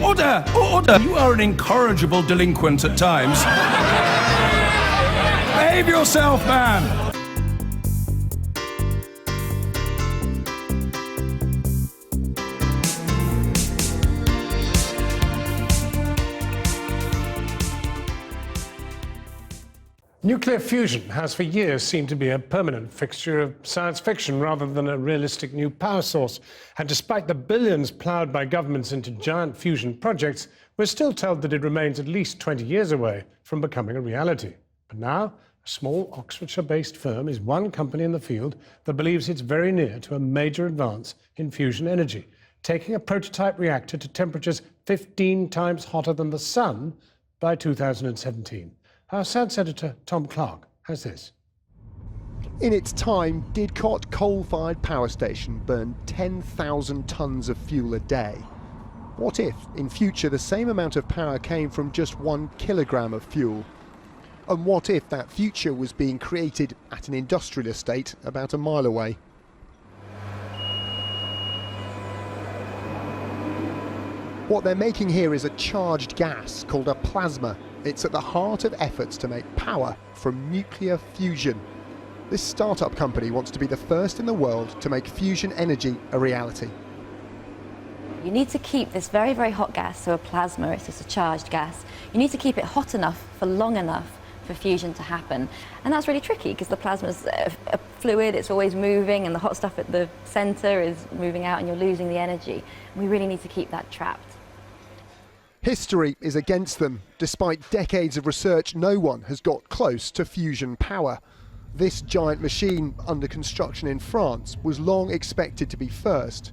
Order! Order! You are an incorrigible delinquent at times. Behave yourself, man! Nuclear fusion has for years seemed to be a permanent fixture of science fiction rather than a realistic new power source. And despite the billions ploughed by governments into giant fusion projects, we're still told that it remains at least 20 years away from becoming a reality. But now, a small Oxfordshire-based firm is one company in the field that believes it's very near to a major advance in fusion energy, taking a prototype reactor to temperatures 15 times hotter than the sun by 2017. Our science editor, Tom Clark, has this. In its time, Didcot coal-fired power station burned 10,000 tonnes of fuel a day. What if, in future, the same amount of power came from just 1 kilogram of fuel? And what if that future was being created at an industrial estate about a mile away? What they're making here is a charged gas called a plasma. It's at the heart of efforts to make power from nuclear fusion. This startup company wants to be the first in the world to make fusion energy a reality. You need to keep this very, very hot gas, so a plasma, it's just a charged gas. You need to keep it hot enough for long enough for fusion to happen. And that's really tricky because the plasma is a fluid, it's always moving, and the hot stuff at the centre is moving out and you're losing the energy. We really need to keep that trapped. History is against them. Despite decades of research, no one has got close to fusion power. This giant machine under construction in France was long expected to be first.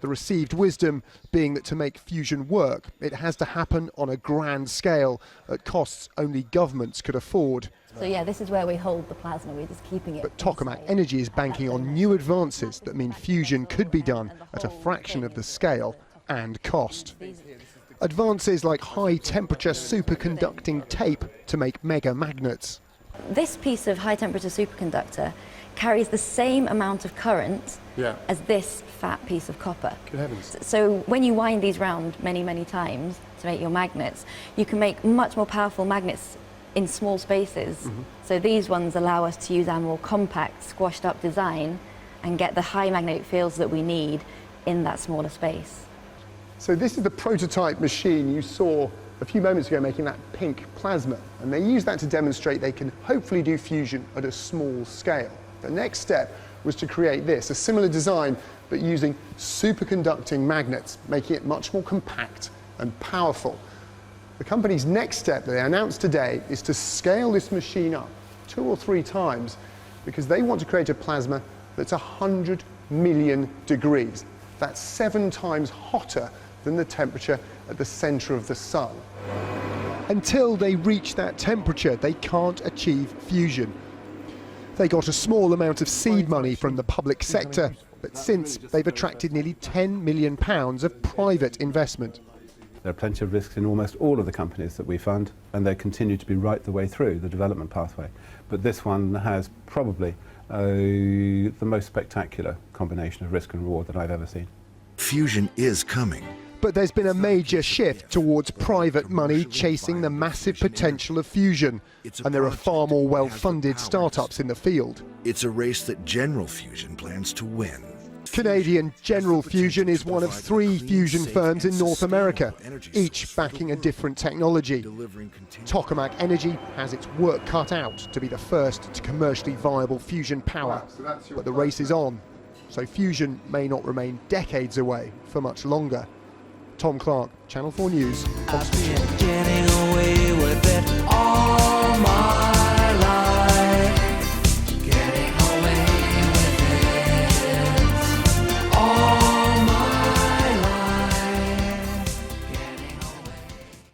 The received wisdom being that to make fusion work, it has to happen on a grand scale at costs only governments could afford. So yeah, this is where we hold the plasma, we're just keeping it. But Tokamak Energy is banking on new advances that mean fusion could be done at a fraction of the scale and cost. Advances like high-temperature superconducting tape to make mega magnets. This piece of high-temperature superconductor carries the same amount of current as this fat piece of copper. Good heavens. So when you wind these round many, many times to make your magnets, you can make much more powerful magnets in small spaces. So these ones allow us to use our more compact, squashed-up design and get the high magnetic fields that we need in that smaller space. So this is the prototype machine you saw a few moments ago making that pink plasma, and they use that to demonstrate they can hopefully do fusion at a small scale. The next step was to create this, a similar design but using superconducting magnets, making it much more compact and powerful. The company's next step that they announced today is to scale this machine up 2 or 3 times because they want to create a plasma that's 100 million degrees. That's 7 times hotter than the temperature at the centre of the sun. Until they reach that temperature, they can't achieve fusion. They got a small amount of seed money from the public sector, but since they've attracted nearly £10 million of private investment. There are plenty of risks in almost all of the companies that we fund, and they continue to be right the way through the development pathway. But this one has probably the most spectacular combination of risk and reward that I've ever seen. Fusion is coming. But there's been a major shift towards private money chasing the massive potential of fusion, and there are far more well-funded startups in the field. It's a race that General Fusion plans to win. Canadian General Fusion is one of 3 fusion firms in North America, each backing a different technology. Tokamak Energy has its work cut out to be the first to commercially viable fusion power, but the race is on, so fusion may not remain decades away for much longer. Tom Clark, Channel 4 News. I've been getting away with it all my